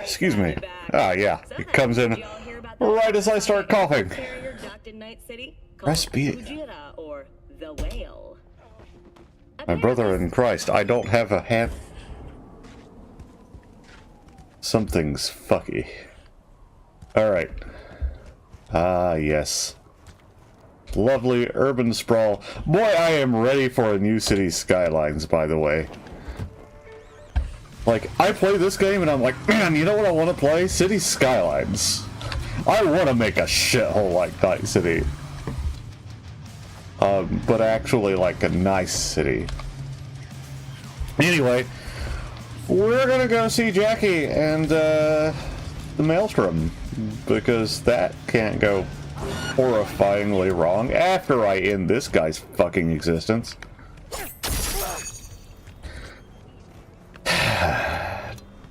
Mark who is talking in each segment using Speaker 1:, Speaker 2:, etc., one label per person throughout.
Speaker 1: Excuse me. Ah, yeah. It comes in right as I start coughing. Rest be. My brother in Christ, I don't have a hand. Something's fucky. Alright. Ah, yes. Lovely urban sprawl. Boy, I am ready for a new City Skylines, by the way. Like, I play this game and I'm like, man, you know what I want to play? City Skylines. I want to make a shithole like Night City. But actually like a nice city. Anyway, we're gonna go see Jackie and the Maelstrom, because that can't go horrifyingly wrong after I end this guy's fucking existence.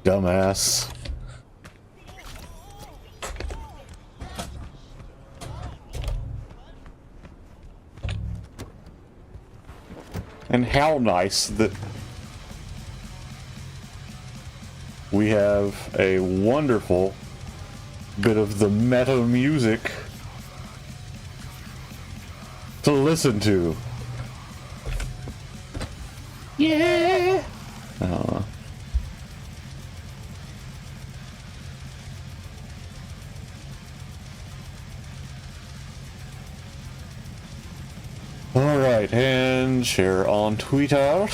Speaker 1: Dumbass. And how nice that we have a wonderful bit of the meta music to listen to. Yeah. Alright, and share on Twitter.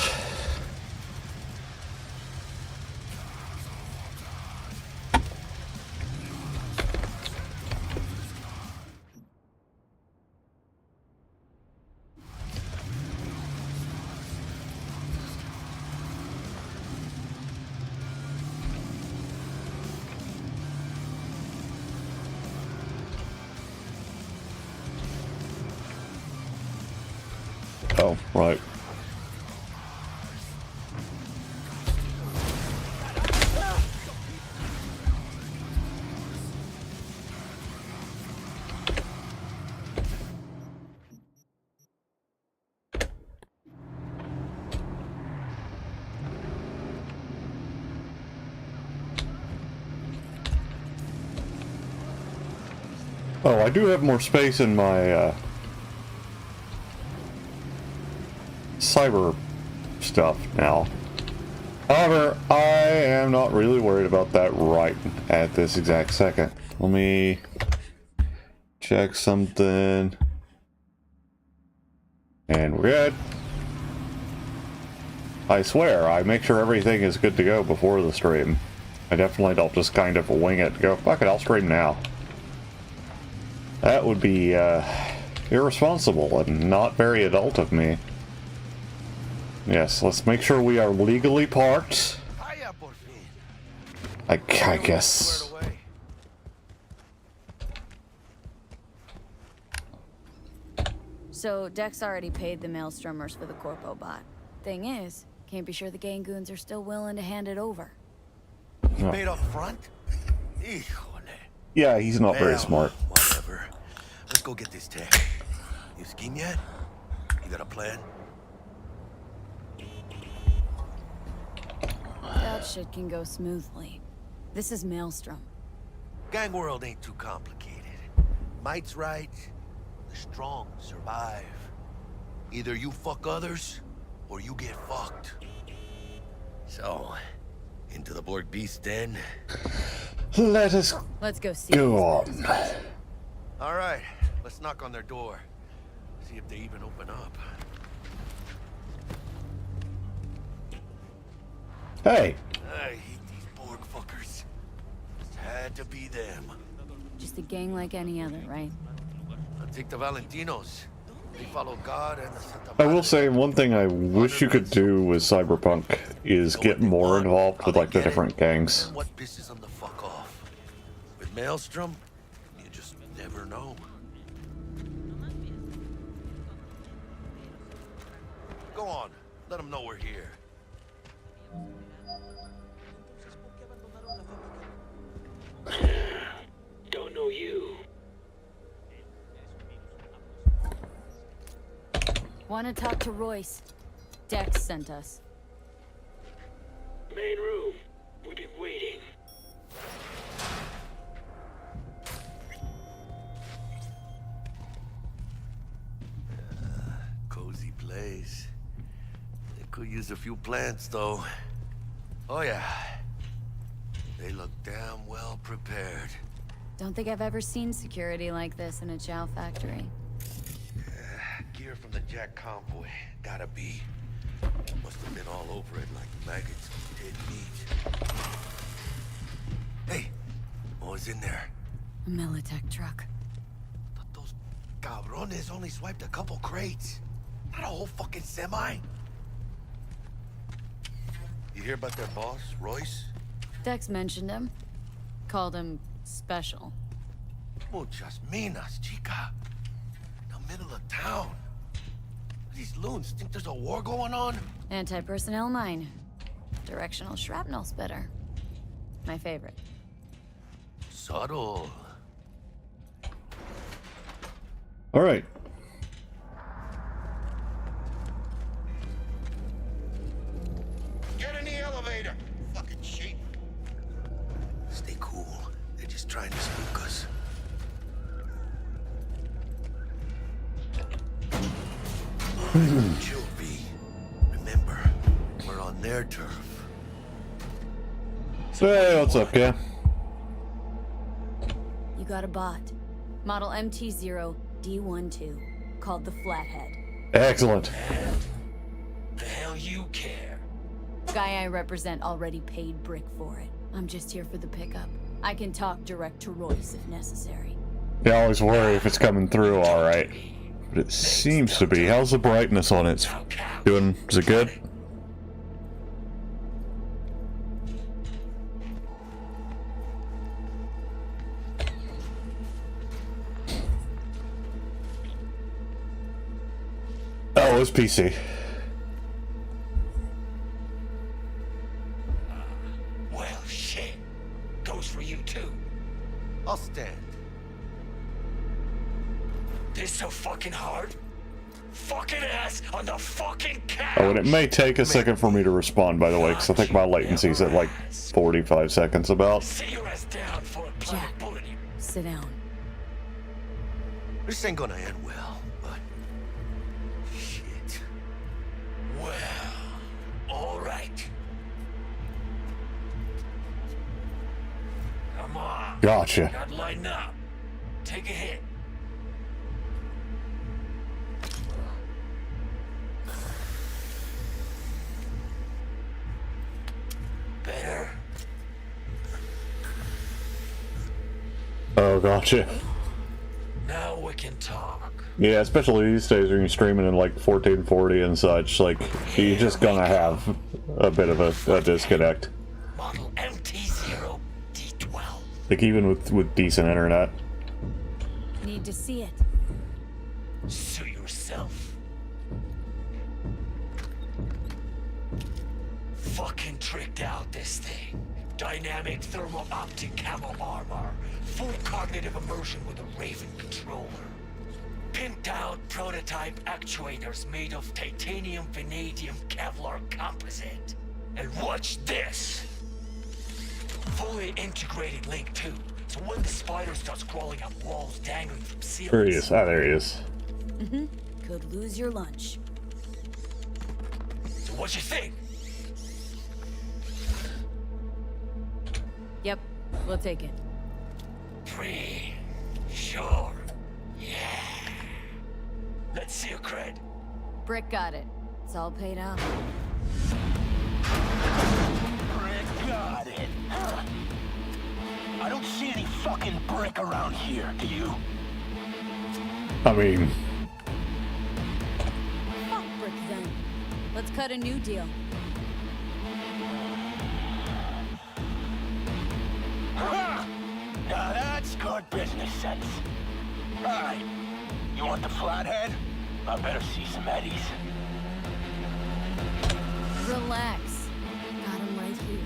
Speaker 1: Oh, right. Oh, I do have more space in my, cyber stuff now. However, I am not really worried about that right at this exact second. Let me check something. And we're good. I swear, I make sure everything is good to go before the stream. I definitely don't just kind of wing it and go, fuck it, I'll stream now. That would be, irresponsible and not very adult of me. Yes, let's make sure we are legally parked. I guess.
Speaker 2: So, Dex already paid the Maelstromers for the Corpo bot. Thing is, can't be sure the Gangoons are still willing to hand it over.
Speaker 3: You paid up front?
Speaker 1: Yeah, he's not very smart.
Speaker 3: Whatever. Let's go get this tech. You scheme yet? You got a plan?
Speaker 2: That shit can go smoothly. This is Maelstrom.
Speaker 3: Gang world ain't too complicated. Might's right. The strong survive. Either you fuck others, or you get fucked. So, into the Borg Beast Den?
Speaker 2: Let's go see.
Speaker 1: Go on.
Speaker 3: Alright, let's knock on their door. See if they even open up.
Speaker 1: Hey.
Speaker 3: I hate these Borg fuckers. It had to be them.
Speaker 2: Just a gang like any other, right?
Speaker 3: I'll take the Valentinos. They follow God and the Santa
Speaker 1: I will say one thing I wish you could do with Cyberpunk is get more involved with like the different gangs.
Speaker 3: What pisses them the fuck off? With Maelstrom, you just never know. Go on, let them know we're here.
Speaker 4: Don't know you.
Speaker 2: Want to talk to Royce? Dex sent us.
Speaker 4: Main room. We've been waiting.
Speaker 3: use a few plants, though. Oh, yeah. They look damn well prepared.
Speaker 2: Don't think I've ever seen security like this in a chow factory.
Speaker 3: Gear from the Jack convoy. Gotta be. Must have been all over it like maggots on dead meat. Hey, what was in there?
Speaker 2: A Militech truck.
Speaker 3: Those cabrones only swiped a couple crates. Not a whole fucking semi. You hear about their boss, Royce?
Speaker 2: Dex mentioned him. Called him special.
Speaker 3: Muchas minas, chica. In the middle of town. These loons think there's a war going on?
Speaker 2: Anti-personnel mine. Directional shrapnel spitter. My favorite.
Speaker 3: Subtle.
Speaker 1: All right.
Speaker 3: Get in the elevator. Fucking sheep. Stay cool. They're just trying to spook us. Chill, B. Remember, we're on their turf.
Speaker 1: Hey, what's up, Cam?
Speaker 2: You got a bot. Model MT0D12. Called the Flathead.
Speaker 1: Excellent.
Speaker 4: The hell you care?
Speaker 2: Guy I represent already paid Brick for it. I'm just here for the pickup. I can talk direct to Royce if necessary.
Speaker 1: Yeah, I always worry if it's coming through all right. But it seems to be. How's the brightness on it? Doing, is it good? Oh, it's PC.
Speaker 4: Well, shit. Goes for you too.
Speaker 3: I'll stand.
Speaker 4: This so fucking hard? Fucking ass on the fucking couch!
Speaker 1: Oh, and it may take a second for me to respond, by the way, because I think my latency's at like 45 seconds about.
Speaker 4: Sit your ass down for a
Speaker 2: Jack.
Speaker 4: bullet.
Speaker 2: Sit down.
Speaker 3: This ain't gonna end well, but... Shit.
Speaker 4: Well, alright. Come on.
Speaker 1: Gotcha.
Speaker 4: Gotta lighten up. Take a hit. Better.
Speaker 1: Oh, gotcha.
Speaker 4: Now we can talk.
Speaker 1: Yeah, especially these days when you're streaming in like 1440 and such, like, you're just gonna have a bit of a disconnect.
Speaker 4: Model MT0D12.
Speaker 1: Like, even with decent internet.
Speaker 2: Need to see it.
Speaker 4: Suit yourself. Fucking tricked out this thing. Dynamic thermal optic camo armor. Full cognitive immersion with a Raven controller. Pimped out prototype actuators made of titanium, vanadium, Kevlar composite. And watch this. Fully integrated link 2. So when the spider starts crawling up walls dangling from ceilings.
Speaker 1: There he is. Ah, there he is.
Speaker 2: Could lose your lunch.
Speaker 4: So what you think?
Speaker 2: Yep, we'll take it.
Speaker 4: Free. Sure. Yeah. Let's see your cred.
Speaker 2: Brick got it. It's all paid out.
Speaker 5: Brick got it. I don't see any fucking brick around here, do you?
Speaker 1: I mean,
Speaker 2: Fuck Brick then. Let's cut a new deal.
Speaker 5: Ha! Now that's good business sense. Alright, you want the flathead? I better see some eddies.
Speaker 2: Relax. Got him right here.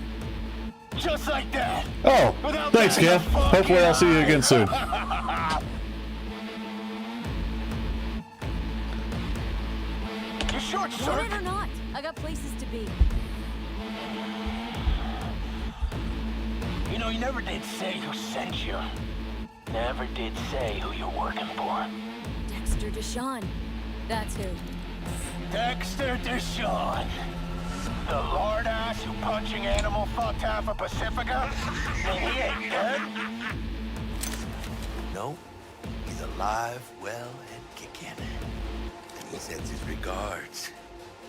Speaker 5: Just like that.
Speaker 1: oh,
Speaker 5: Without
Speaker 1: thanks,
Speaker 5: batting a
Speaker 1: Cam. Hopefully I'll see you again soon.
Speaker 5: You short
Speaker 2: Want it
Speaker 5: circuit.
Speaker 2: or not? I got places to be.
Speaker 5: You know, you never did say who sent you. Never did say who you're working for.
Speaker 2: Dexter Deshawn. That's who.
Speaker 5: Dexter Deshawn. The lard ass who punching animal fucked half of Pacifica? And he ain't dead?
Speaker 3: No, he's alive, well, and kicking. And he sends his regards.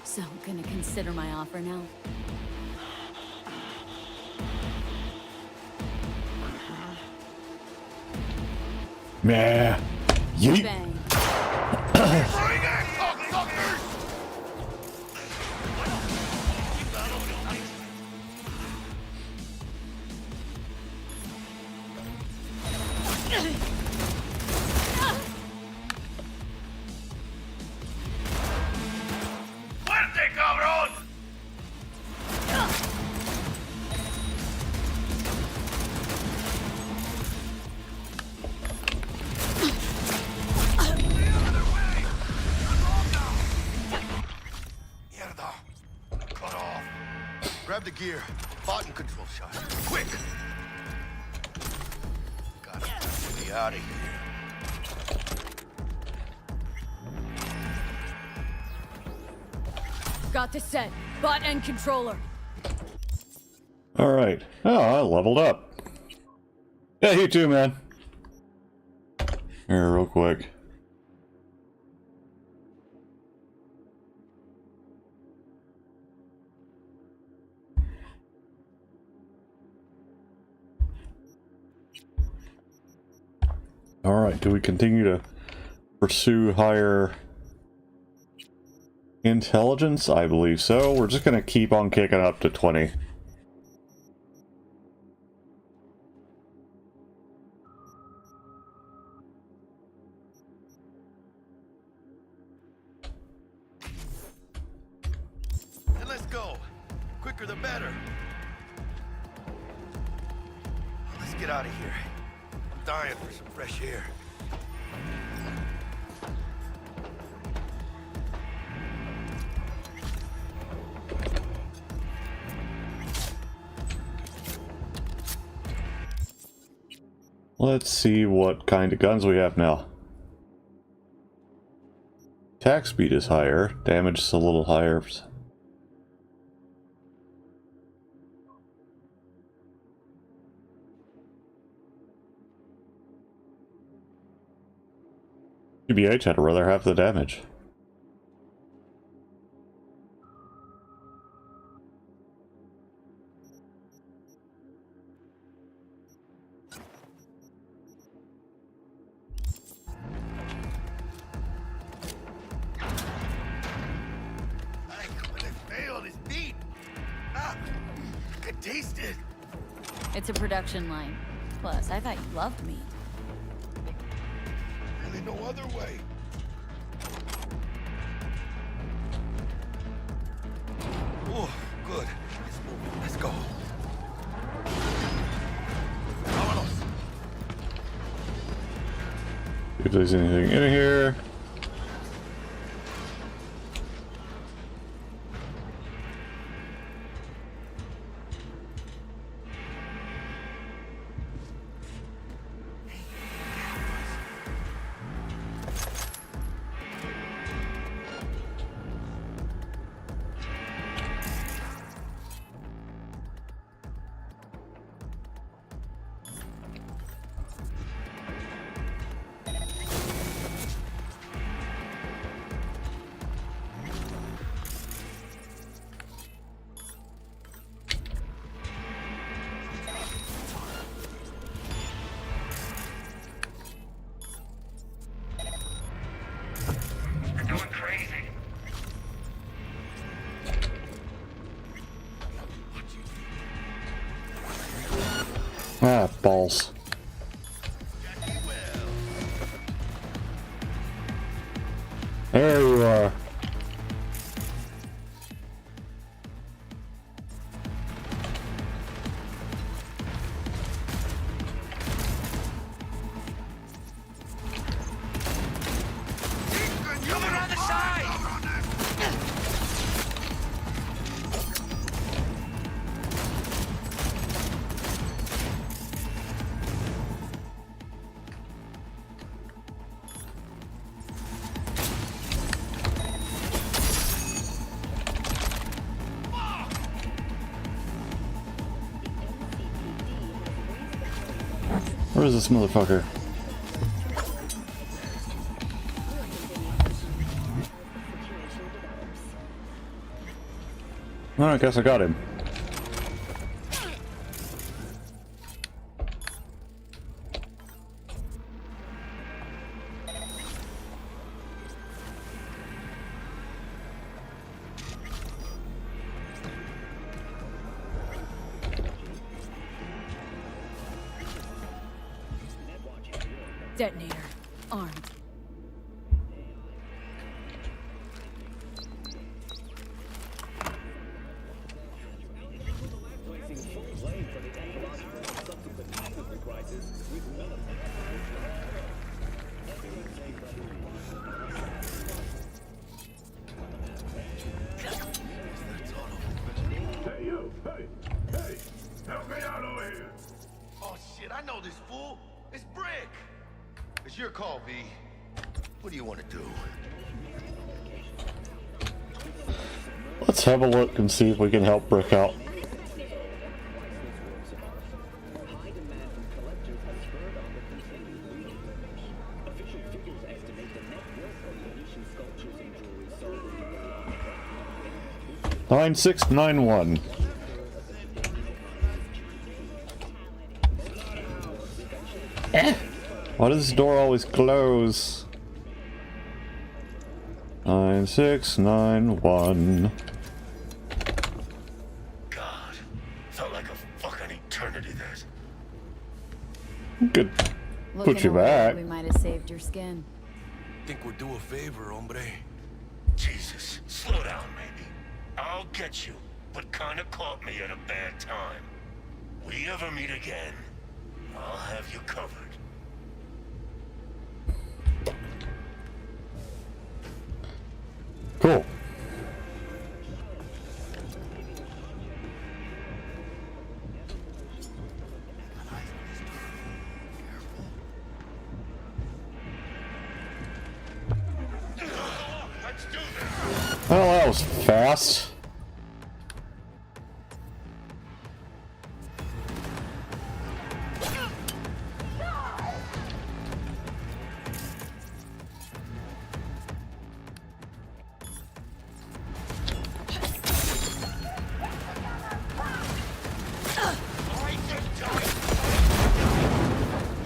Speaker 2: So, gonna consider my offer now?
Speaker 1: Meh. Yeet.
Speaker 2: Bang.
Speaker 3: Bring it, cocksuckers! Fuerte, cabrón! Mierda. Cut off. Grab the gear. Button control shot. Quick! Gotta get me out of here.
Speaker 2: Got the set. Bot and controller.
Speaker 1: Alright. Oh, I leveled up. Yeah, you too, man. Here, real quick. Alright, do we continue to pursue higher intelligence? I believe so. We're just gonna keep on kicking up to 20.
Speaker 3: And let's go. Quicker the better. Let's get out of here. I'm dying for some fresh air.
Speaker 1: Let's see what kind of guns we have now. Attack speed is higher, damage is a little higher. GBH, I'd rather have the damage.
Speaker 3: When it failed, it's beat. Ah, I could taste it.
Speaker 2: It's a production line. Plus, I thought you loved meat.
Speaker 3: Really no other way. Oh, good. It's moving. Let's go. Vámonos.
Speaker 1: If there's anything in here.
Speaker 4: You're going crazy.
Speaker 1: Ah, balls. There you are.
Speaker 4: Coming around the side!
Speaker 1: Where is this motherfucker? Oh, I guess I got him.
Speaker 2: Detonator. Armed.
Speaker 5: Hey, you! Hey! Help me out over here!
Speaker 3: Oh shit, I know this fool. It's Brick. It's your call, V. What do you want to do?
Speaker 1: Let's have a look and see if we can help Brick out. Line 691. Why does this door always close? 9691.
Speaker 4: God, felt like a fucking eternity there.
Speaker 1: Good.
Speaker 2: Looking
Speaker 1: Put you
Speaker 2: away,
Speaker 1: back.
Speaker 2: We might have saved your skin.
Speaker 3: Think we're due a favor, hombre.
Speaker 4: Jesus, slow down, maybe. I'll get you, but kinda caught me at a bad time. We ever meet again, I'll have you covered.
Speaker 1: Cool.
Speaker 4: Let's do this!
Speaker 1: Well, that was fast.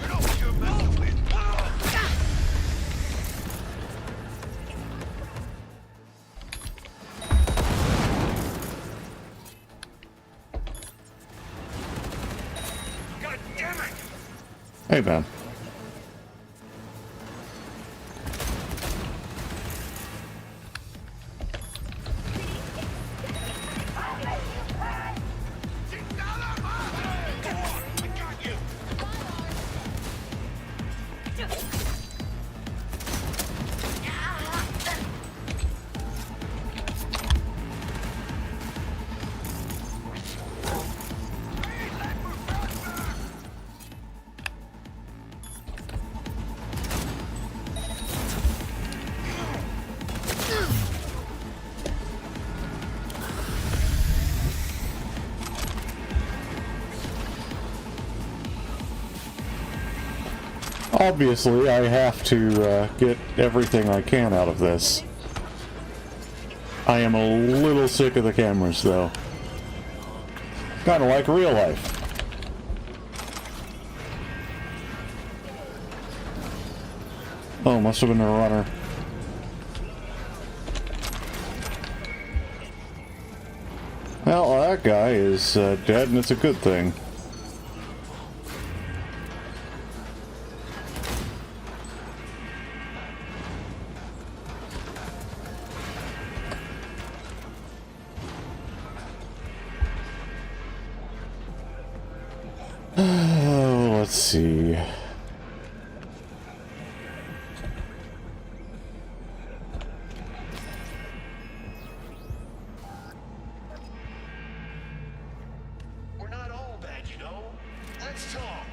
Speaker 3: You know what you're messing with.
Speaker 4: God damn it!
Speaker 1: Hey, man.
Speaker 4: I got you!
Speaker 1: Obviously, I have to get everything I can out of this. I am a little sick of the cameras, though. Kind of like real life. Oh, must have been a runner. Well, that guy is dead, and it's a good thing. Let's see.
Speaker 4: We're not all bad, you know? Let's talk!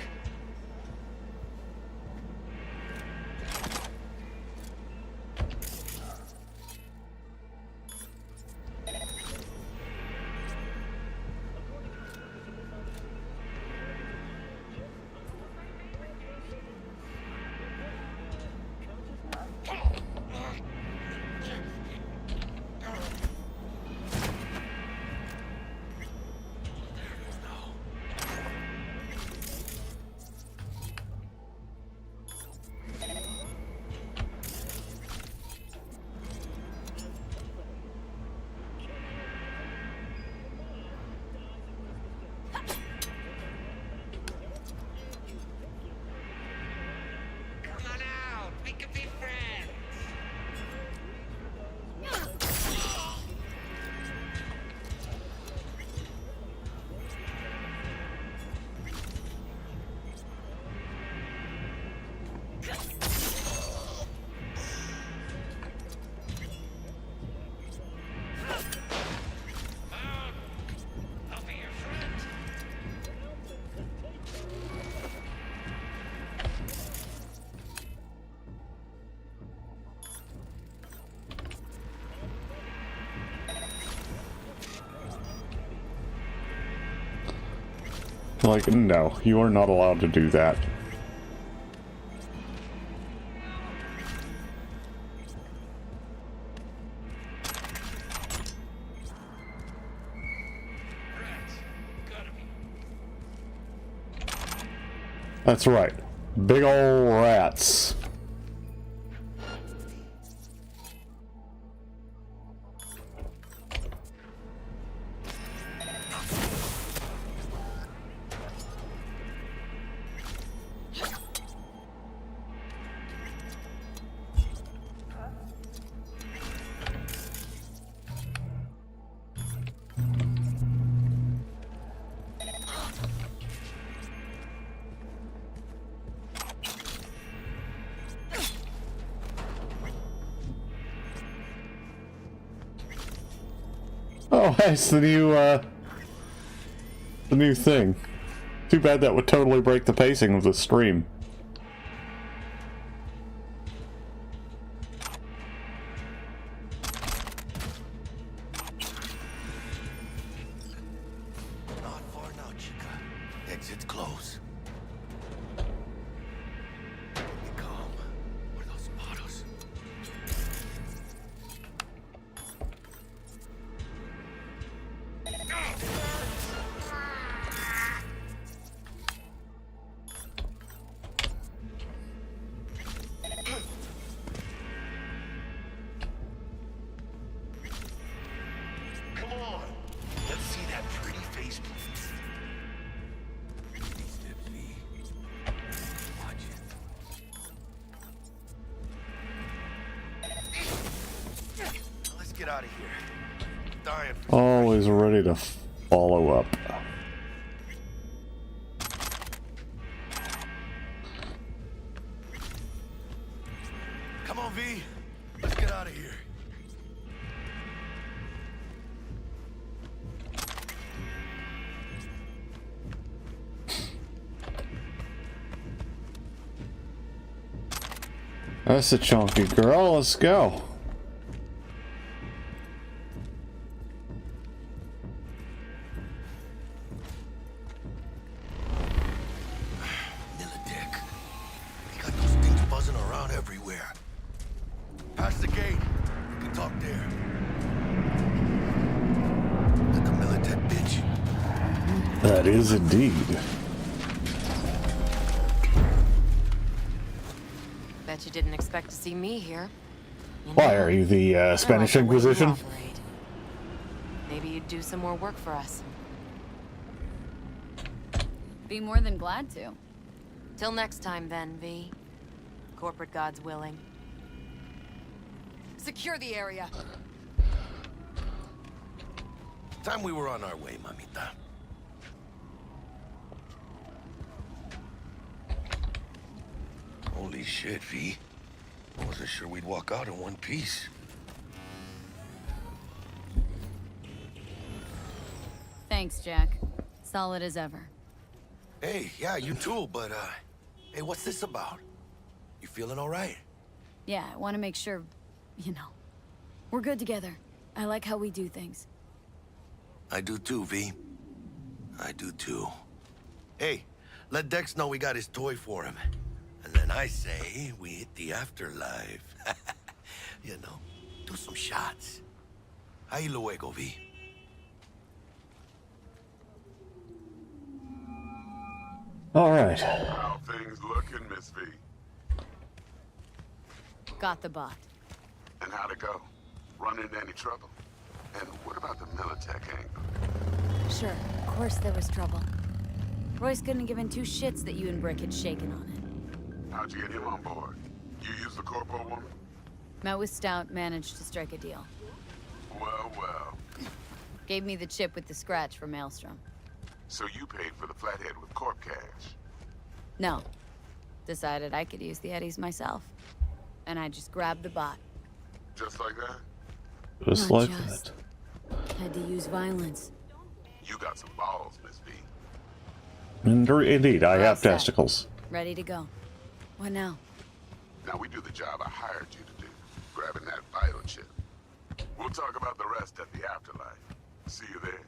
Speaker 1: Like, no, you are not allowed to do that. That's right. Big ol' rats. Oh, that's the new thing. Too bad that would totally break the pacing of the stream.
Speaker 3: Not far now, chica. Exit's close. Be calm. Where those bottles? Come on. Let's see that pretty face, please. Watch it. Let's get out of here. Dying for
Speaker 1: Always ready to follow up.
Speaker 3: Come on, V. Let's get out of here.
Speaker 1: That's a chunky girl. Let's go.
Speaker 3: Militech. They got those things buzzing around everywhere. Past the gate. We can talk there. Like a Militech bitch.
Speaker 1: That is indeed.
Speaker 6: Bet you didn't expect to see me here. You
Speaker 1: Why,
Speaker 6: know,
Speaker 1: are you the
Speaker 6: I like
Speaker 1: Spanish
Speaker 6: the way you
Speaker 1: Inquisition?
Speaker 6: operate. Maybe you'd do some more work for us.
Speaker 2: Be more than glad to.
Speaker 6: Till next time then, V. Corporate gods willing. Secure the area.
Speaker 3: Time we were on our way, mamita. Holy shit, V. I wasn't sure we'd walk out in one piece.
Speaker 2: Thanks, Jack. Solid as ever.
Speaker 3: Hey, yeah, you too, but, hey, what's this about? You feeling all right?
Speaker 2: Yeah, I want to make sure, you know, we're good together. I like how we do things.
Speaker 3: I do too, V. I do too. Hey, let Dex know we got his toy for him. And then I say we hit the afterlife. You know, do some shots. Ahí luego, V.
Speaker 1: All right.
Speaker 7: How things looking, Miss V?
Speaker 2: Got the bot.
Speaker 7: And how'd it go? Run into any trouble? And what about the Militech angle?
Speaker 2: Sure, of course there was trouble. Royce couldn't have given two shits that you and Brick had shaken on it.
Speaker 7: How'd you get him on board? You used the corpo woman?
Speaker 2: Met with Stout, managed to strike a deal.
Speaker 7: Well, well.
Speaker 2: Gave me the chip with the scratch for Maelstrom.
Speaker 7: So you paid for the flathead with corp cash?
Speaker 2: No. Decided I could use the eddies myself. And I just grabbed the bot.
Speaker 7: Just like that?
Speaker 1: Just
Speaker 2: Not
Speaker 1: like
Speaker 2: just.
Speaker 1: that.
Speaker 2: Had to use violence.
Speaker 7: You got some balls, Miss V.
Speaker 1: Indeed, I
Speaker 2: Well
Speaker 1: have
Speaker 2: said.
Speaker 1: testicles.
Speaker 2: Ready to go. What now?
Speaker 7: Now we do the job I hired you to do, grabbing that vital chip. We'll talk about the rest at the afterlife. See you there.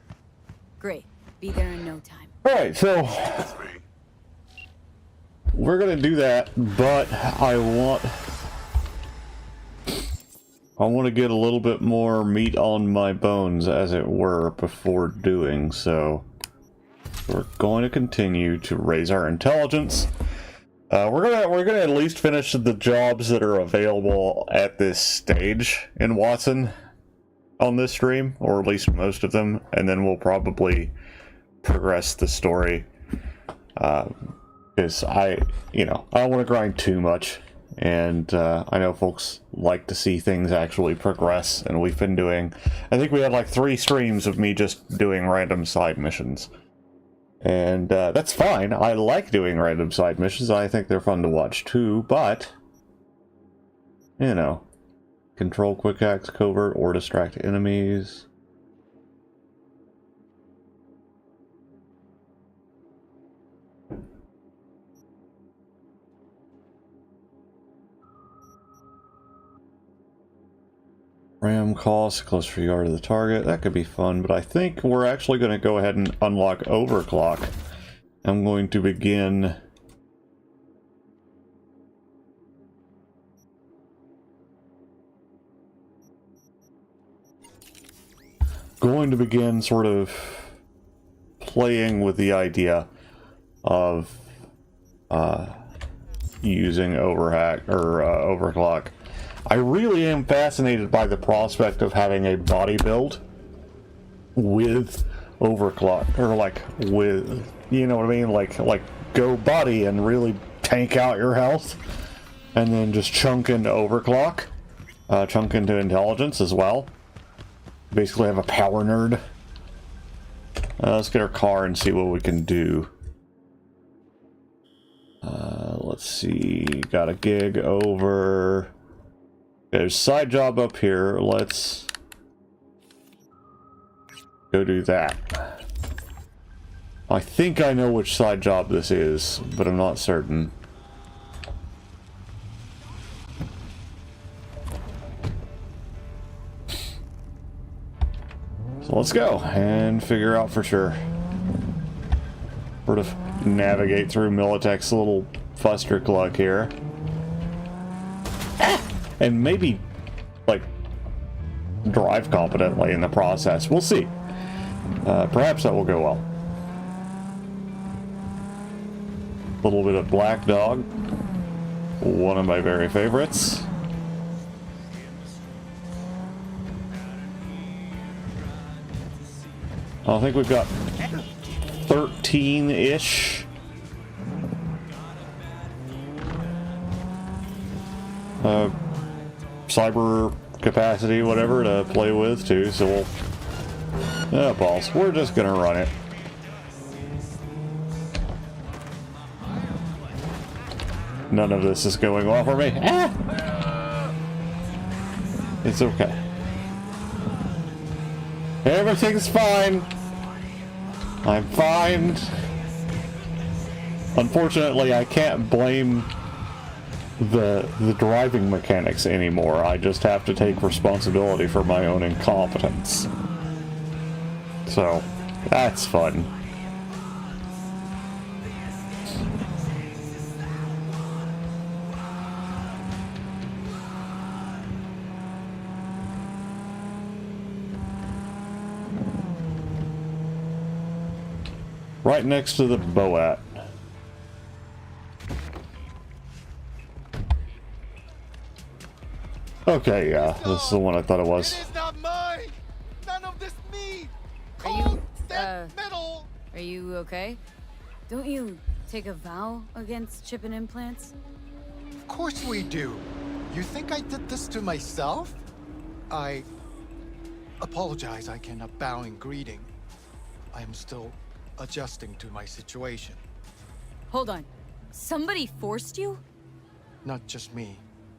Speaker 2: Great. Be there in no time.
Speaker 1: Alright, so
Speaker 7: That's me.
Speaker 1: we're gonna do that, but I want to get a little bit more meat on my bones, as it were, before doing so. We're going to continue to raise our intelligence. We're gonna at least finish the jobs that are available at this stage in Watson on this stream, or at least most of them, and then we'll probably progress the story. Because I don't want to grind too much, and I know folks like to see things actually progress, and we've been doing, I think we had like 3 streams of me just doing random side missions. And that's fine. I like doing random side missions. I think they're fun to watch too, but, you know, control quick acts, covert, or distract enemies. Ram cost, closer yard to the target. That could be fun, but I think we're actually going to go ahead and unlock overclock. I'm going to begin sort of playing with the idea of using overclock. I really am fascinated by the prospect of having a body build with overclock, or like with, you know what I mean, like go body and really tank out your health, and then just chunk into overclock, chunk into intelligence as well. Basically have a power nerd. Let's get our car and see what we can do. Let's see, got a gig over. There's a side job up here. Let's go do that. I think I know which side job this is, but I'm not certain. So let's go and figure out for sure. Sort of navigate through Militech's little fustercluck here. And maybe, like, drive competently in the process. We'll see. Perhaps that will go well. A little bit of Black Dog. One of my very favorites. I think we've got 13-ish. Cyber capacity, whatever, to play with too, so we'll... Yeah, balls. We're just gonna run it. None of this is going well for me. Ah! It's okay. Everything's fine. I'm fine. Unfortunately, I can't blame the driving mechanics anymore. I just have to take responsibility for my own incompetence. So, that's fun. Right next to the Boat. Okay, yeah, this is the one I thought it was.
Speaker 3: It is not mine. None of this meat.
Speaker 2: Are you,
Speaker 3: Cold, dead metal.
Speaker 2: Are you okay? Don't you take a vow against chipping implants?
Speaker 8: Of course we do. You think I did this to myself? I apologize, I cannot bow in greeting. I am still adjusting to my situation.
Speaker 2: Hold on. Somebody forced you?
Speaker 8: Not just me,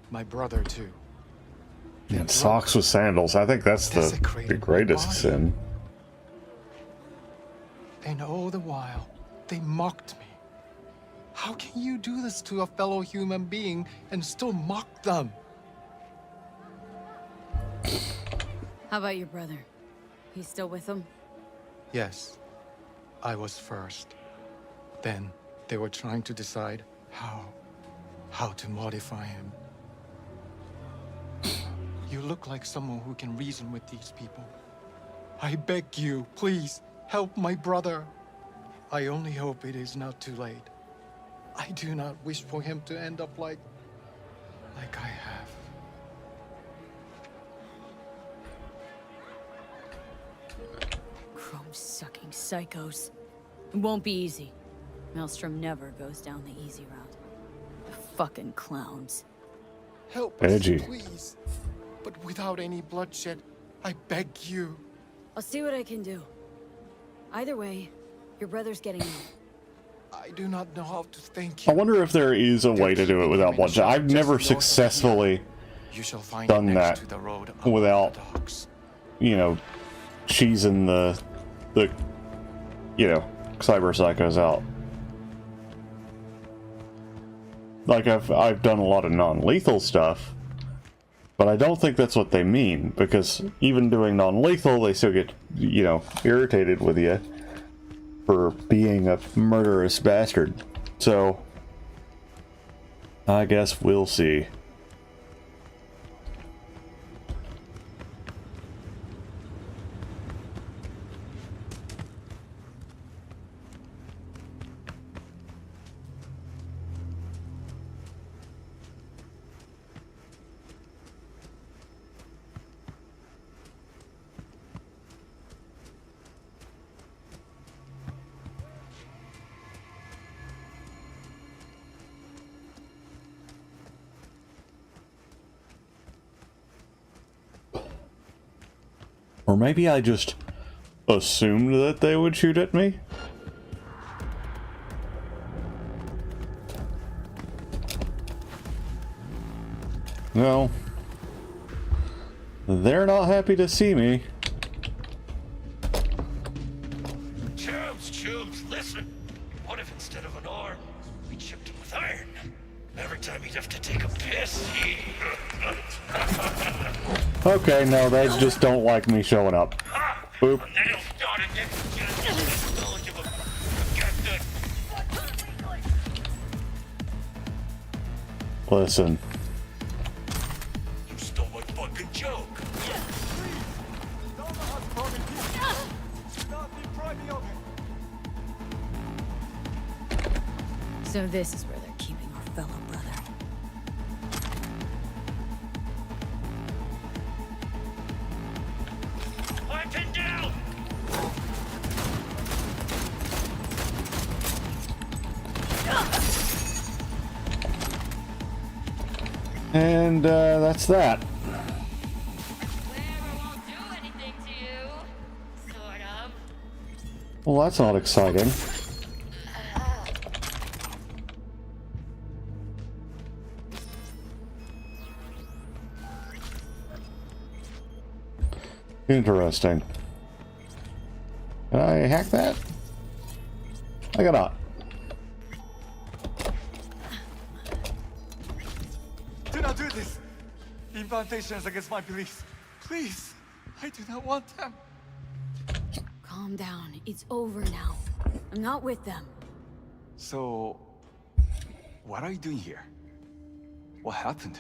Speaker 8: my brother too.
Speaker 1: And socks with sandals. I think that's the greatest sin.
Speaker 8: And all the while, they mocked me. How can you do this to a fellow human being and still mock them?
Speaker 2: How about your brother? He's still with them?
Speaker 8: Yes. I was first. Then they were trying to decide how to modify him. You look like someone who can reason with these people. I beg you, please, help my brother. I only hope it is not too late. I do not wish for him to end up like I have.
Speaker 2: Chrome-sucking psychos. It won't be easy. Maelstrom never goes down the easy route. The fucking clowns.
Speaker 8: Help
Speaker 1: Edgy.
Speaker 8: us, please. But without any bloodshed, I beg you.
Speaker 2: I'll see what I can do. Either way, your brother's getting out.
Speaker 8: I do not know how to thank
Speaker 1: I
Speaker 8: you.
Speaker 1: wonder if there is a way to do it without bloodshed. I've never successfully
Speaker 8: You shall find
Speaker 1: done
Speaker 8: next
Speaker 1: that
Speaker 8: to the road
Speaker 1: without,
Speaker 8: dogs.
Speaker 1: you know, cheesing the you know, cyber psychos out. Like I've done a lot of non-lethal stuff, but I don't think that's what they mean, because even doing non-lethal, they still get, you know, irritated with you for being a murderous bastard. So I guess we'll see. Or maybe I just assumed that they would shoot at me? No. They're not happy to see me.
Speaker 4: Chubs, listen. What if instead of an arm, we chipped him with iron? Every time he'd have to take a piss, he...
Speaker 1: Okay, no, they just don't like me showing up. Boop. Listen.
Speaker 4: You stole my fucking joke.
Speaker 2: So this is where they're keeping our fellow brother.
Speaker 4: I'm pinned down.
Speaker 1: And that's that.
Speaker 6: Won't do anything to you. Sort of.
Speaker 1: Well, that's not exciting. Interesting. Can I hack that? I cannot.
Speaker 8: Do not do this. Incantations against my beliefs. Please, I do not want them.
Speaker 2: Calm down. It's over now. I'm not with them.
Speaker 9: So, what are you doing here? What happened?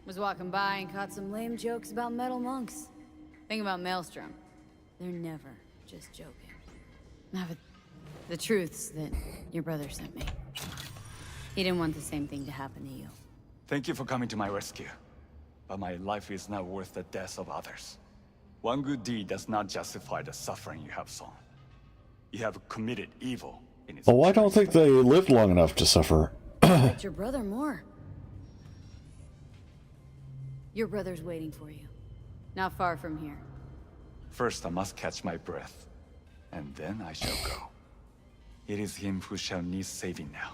Speaker 2: Was walking by and caught some lame jokes about metal monks. Think about Maelstrom. They're never just joking. Now, but the truth's that your brother sent me. He didn't want the same thing to happen to you.
Speaker 9: Thank you for coming to my rescue. But my life is not worth the deaths of others. One good deed does not justify the suffering you have sown. You have committed evil in its
Speaker 1: Well, I don't think they lived long enough to suffer.
Speaker 2: Respect your brother more. Your brother's waiting for you. Not far from here.
Speaker 9: First, I must catch my breath, and then I shall go. It is him who shall need saving now.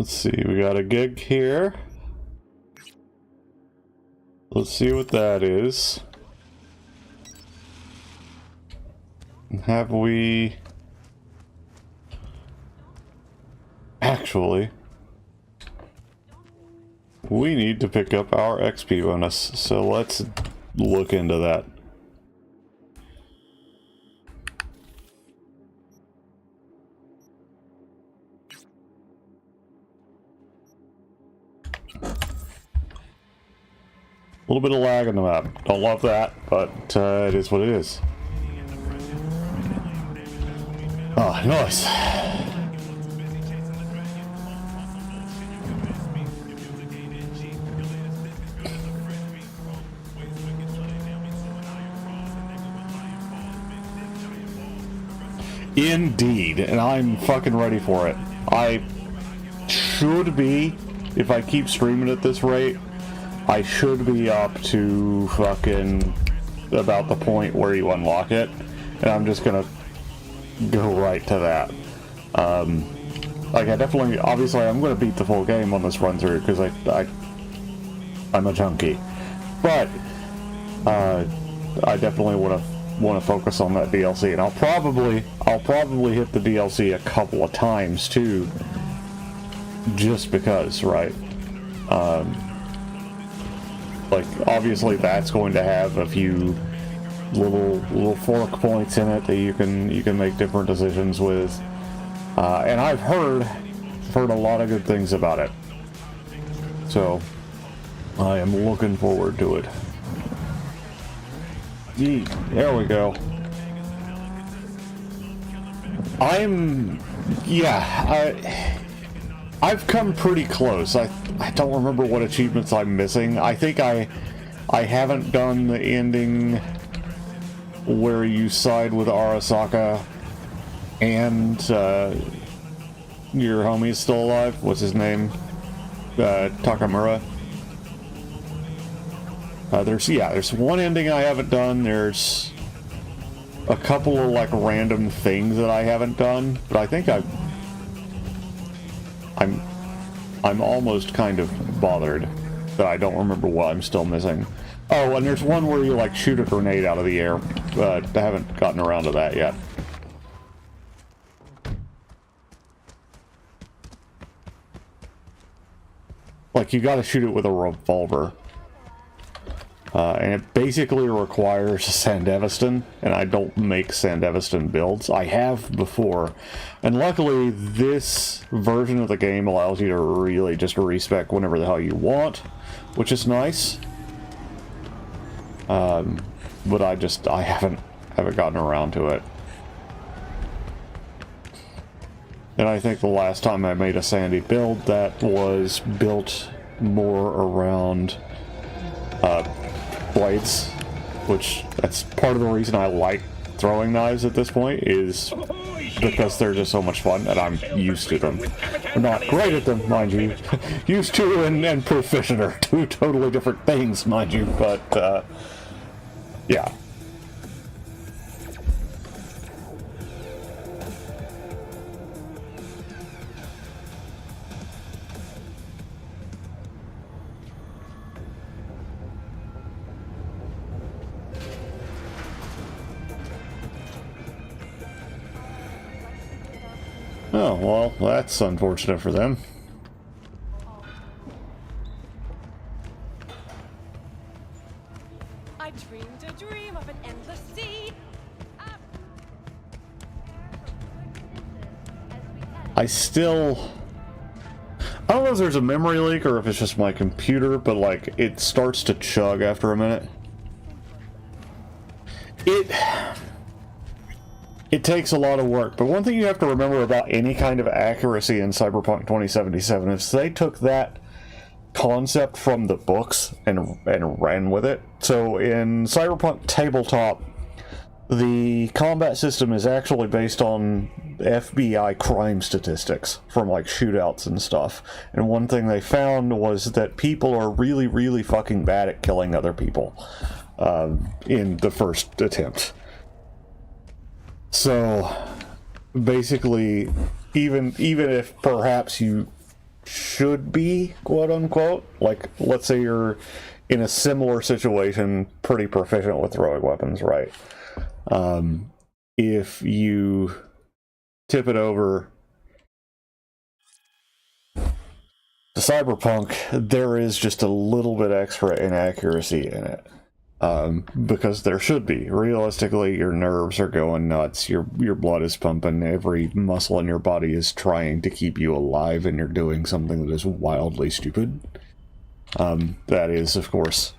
Speaker 1: Let's see, we got a gig here. Let's see what that is. Have we... Actually, we need to pick up our XP bonus, so let's look into that. A little bit of lag on the map. Don't love that, but it is what it is. Ah, nice. Indeed, and I'm fucking ready for it. I should be, if I keep streaming at this rate, I should be up to fucking about the point where you unlock it, and I'm just gonna go right to that. Like, I definitely, obviously I'm gonna beat the full game on this run through, because I'm a junkie. But, I definitely want to focus on that DLC, and I'll probably hit the DLC a couple of times too, just because, right? Like, obviously that's going to have a few little fork points in it that you can make different decisions with, and I've heard a lot of good things about it, so I am looking forward to it. Yee, there we go. I've come pretty close. I don't remember what achievements I'm missing. I think I haven't done the ending where you side with Arasaka and your homie's still alive. What's his name? Takamura. There's one ending I haven't done. There's a couple of like random things that I haven't done, but I think I'm almost kind of bothered that I don't remember what I'm still missing. Oh, and there's one where you like shoot a grenade out of the air, but I haven't gotten around to that yet. Like, you gotta shoot it with a revolver. And it basically requires Sandevistan, and I don't make Sandevistan builds. I have before, and luckily this version of the game allows you to really just respec whenever the hell you want, which is nice. But I haven't gotten around to it. And I think the last time I made a Sandy build, that was built more around blades, which that's part of the reason I like throwing knives at this point, is because they're just so much fun and I'm used to them. I'm not great at them, mind you. Used to and proficient are two totally different things, mind you, but yeah. Oh, well, that's unfortunate for them.
Speaker 10: I dreamed a dream of an endless sea.
Speaker 1: I don't know if there's a memory leak or if it's just my computer, but like, it starts to chug after a minute. It takes a lot of work, but one thing you have to remember about any kind of accuracy in Cyberpunk 2077 is they took that concept from the books and ran with it. So in Cyberpunk Tabletop, the combat system is actually based on FBI crime statistics from like shootouts and stuff. And one thing they found was that people are really, really fucking bad at killing other people in the first attempt. So basically, even if perhaps you should be, quote unquote. Like, let's say you're in a similar situation, pretty proficient with throwing weapons, right? If you tip it over to Cyberpunk, there is just a little bit extra inaccuracy in it. Because there should be. Realistically, your nerves are going nuts, your blood is pumping, every muscle in your body is trying to keep you alive, and you're doing something that is wildly stupid. That is, of course,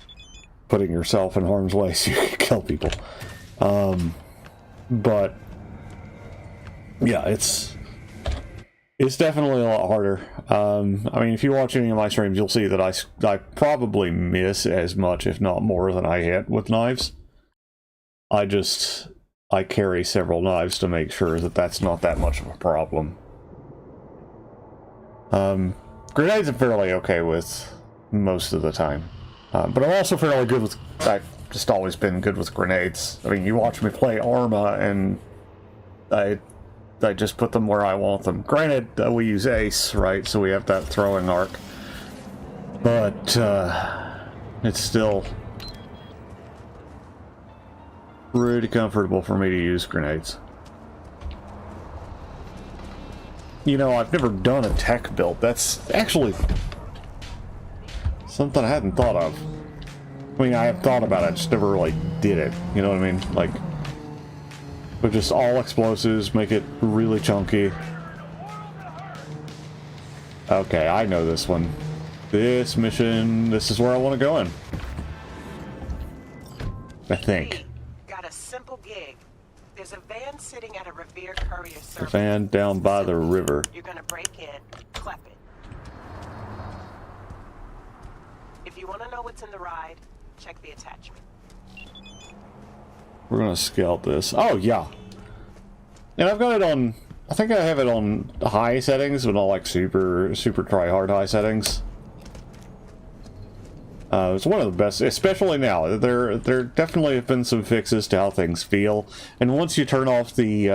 Speaker 1: putting yourself in harm's way so you can kill people. But, yeah, it's definitely a lot harder. I mean, if you watch any of my streams, you'll see that I probably miss as much, if not more, than I hit with knives. I carry several knives to make sure that that's not that much of a problem. Grenades I'm fairly okay with most of the time. But I'm also fairly good with... I've just always been good with grenades. I mean, you watch me play Arma, and I just put them where I want them. Granted, we use Ace, right? So we have that throwing arc. But, it's still pretty comfortable for me to use grenades. You know, I've never done a tech build. That's actually something I hadn't thought of. I mean, I have thought about it, I just never really did it. You know what I mean? Like, with just all explosives, make it really chunky. Okay, I know this one. This mission, this is where I want to go in. I think.
Speaker 11: Got a simple gig. There's a van sitting at a Revere courier service.
Speaker 1: The van down by the river.
Speaker 11: You're gonna break in, clep it. If you want to know what's in the ride, check the attachment.
Speaker 1: We're gonna scout this. Oh, yeah. And I've got it on... I think I have it on high settings, but not like super try-hard high settings. It's one of the best, especially now. There definitely have been some fixes to how things feel. And once you turn off the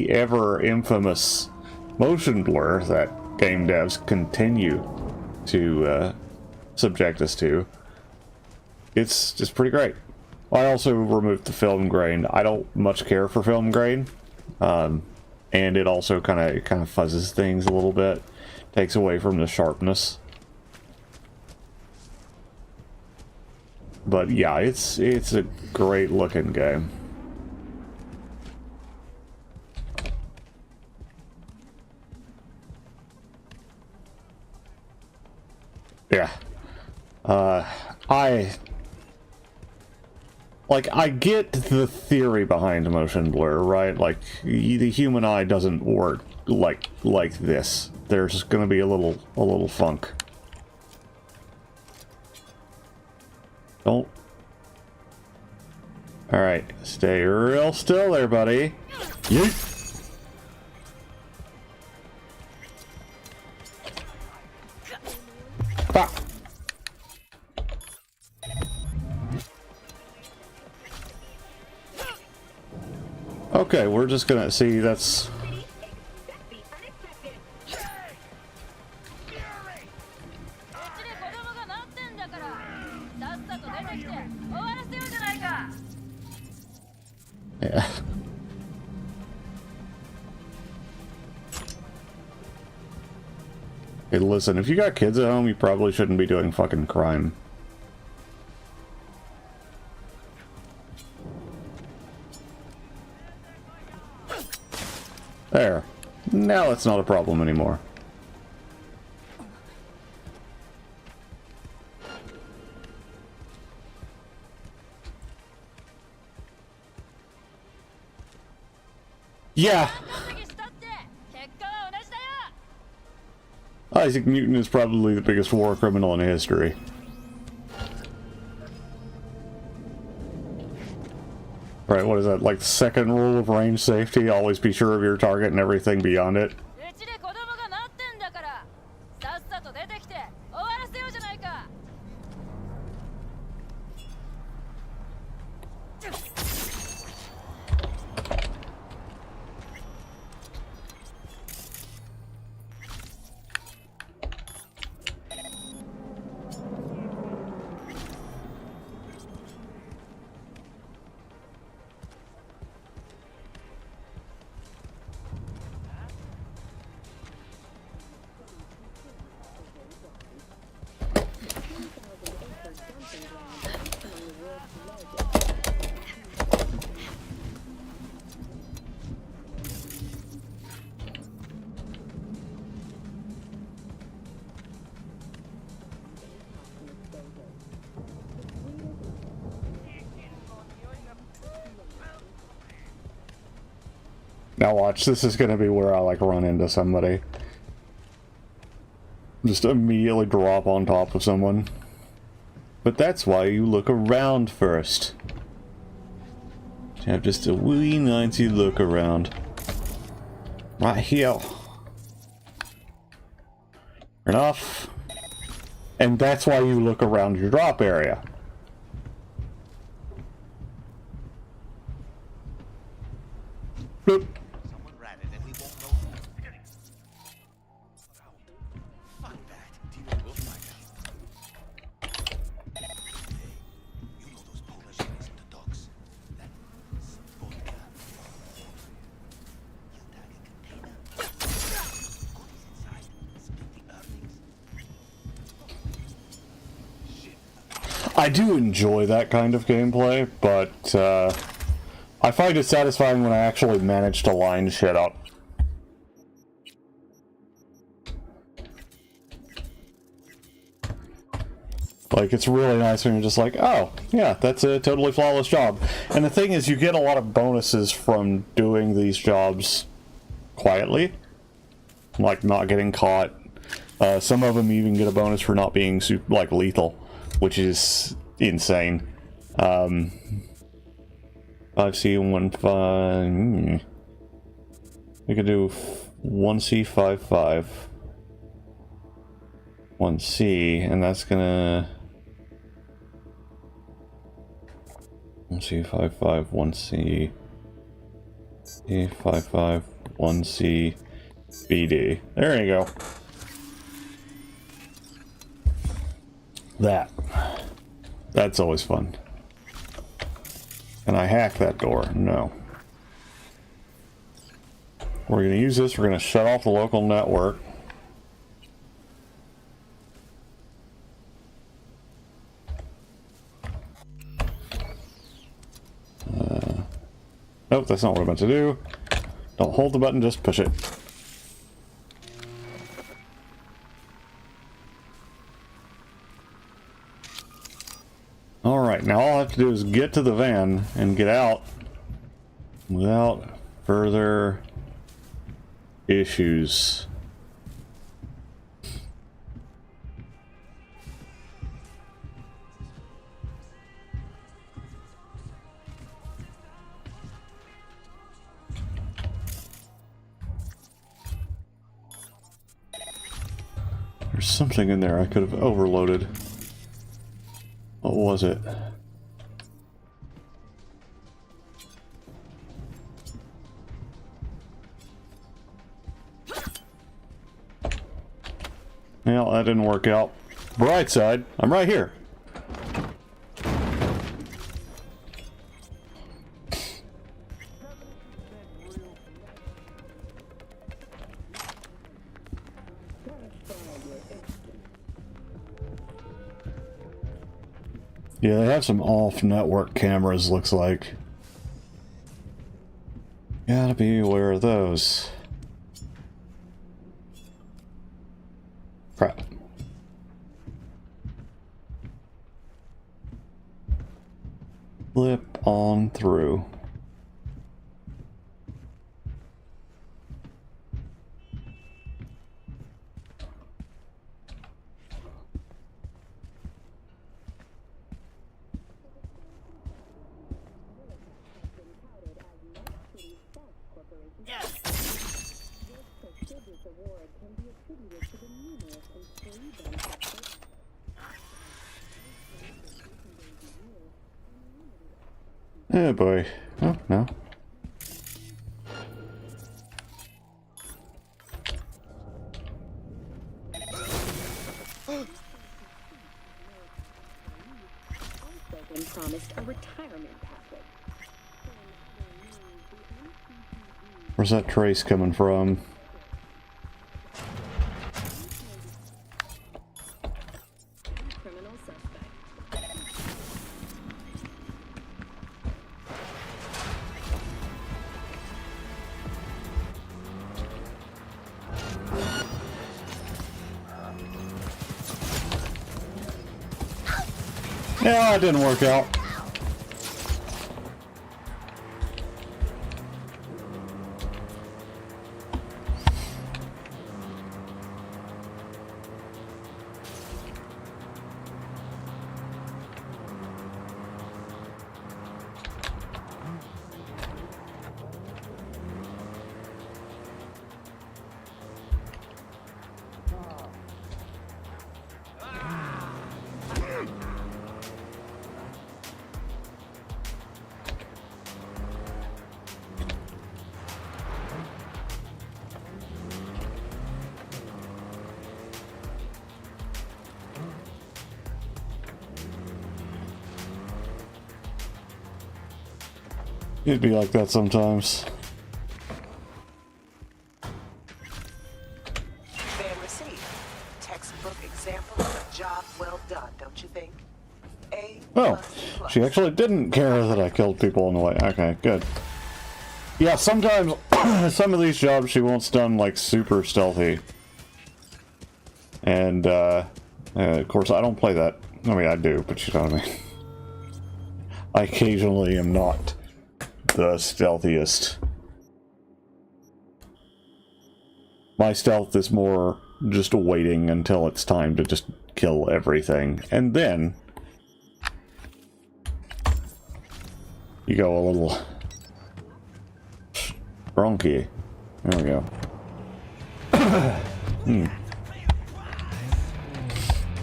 Speaker 1: ever-infamous motion blur that game devs continue to subject us to, it's just pretty great. I also removed the film grain. I don't much care for film grain, and it also kind of fuzzes things a little bit, takes away from the sharpness. But yeah, it's a great looking game. Yeah, I get the theory behind motion blur, right? Like, the human eye doesn't work like this. There's gonna be a little funk. Don't. Alright, stay real still there, buddy. Yeet. Ah. Okay, we're just gonna see, that's... Yeah. Hey, listen, if you got kids at home, you probably shouldn't be doing fucking crime. There. Now it's not a problem anymore. Yeah. Isaac Newton is probably the biggest war criminal in history. Right, what is that, like the second rule of range safety? Always be sure of your target and everything beyond it. Now watch, this is gonna be where I like run into somebody. Just immediately drop on top of someone. But that's why you look around first. You have just a wee ninety look around. Right here. Enough. And that's why you look around your drop area. Boop.
Speaker 3: Someone ratted and we won't know. Fuck that. We'll find out. You know those Polish guys in the docks? That vodka. You tag a container. Goodies inside. Split the earnings.
Speaker 1: I do enjoy that kind of gameplay, but I find it satisfying when I actually manage to line shit up. Like, it's really nice when you're just like, oh, yeah, that's a totally flawless job. And the thing is, you get a lot of bonuses from doing these jobs quietly. Like, not getting caught. Some of them even get a bonus for not being, like, lethal, which is insane. 5C, 1-5. We could do 1C, 5-5. 1C, and that's gonna... 1C, 5-5, 1C... C, 5-5, 1C... BD. There you go. That's always fun. Can I hack that door? No. We're going to use this. We're going to shut off the local network. Nope, that's not what I'm meant to do. Don't hold the button, just push it. Alright, now all I have to do is get to the van and get out without further issues. There's something in there I could have overloaded. What was it? Well, that didn't work out. Bright side, I'm right here. Yeah, they have some off-network cameras, looks like. Gotta be aware of those. Crap. Flip on through. Oh boy. Oh, no.
Speaker 12: Been promised a retirement pathway.
Speaker 1: Where's that trace coming from?
Speaker 12: Criminal suspect.
Speaker 1: Yeah, it didn't work out. It'd be like that sometimes.
Speaker 11: Fan received. Textbook example of a job well done, don't you think? A
Speaker 1: Oh,
Speaker 11: plus.
Speaker 1: she actually didn't care that I killed people on the way. Okay, good. Yeah, sometimes some of these jobs she wants done like super stealthy. And of course I don't play that. I mean I do, but you know what I mean. I occasionally am not the stealthiest. My stealth is more just waiting until it's time to just kill everything. And then you go a little bronky. There we go.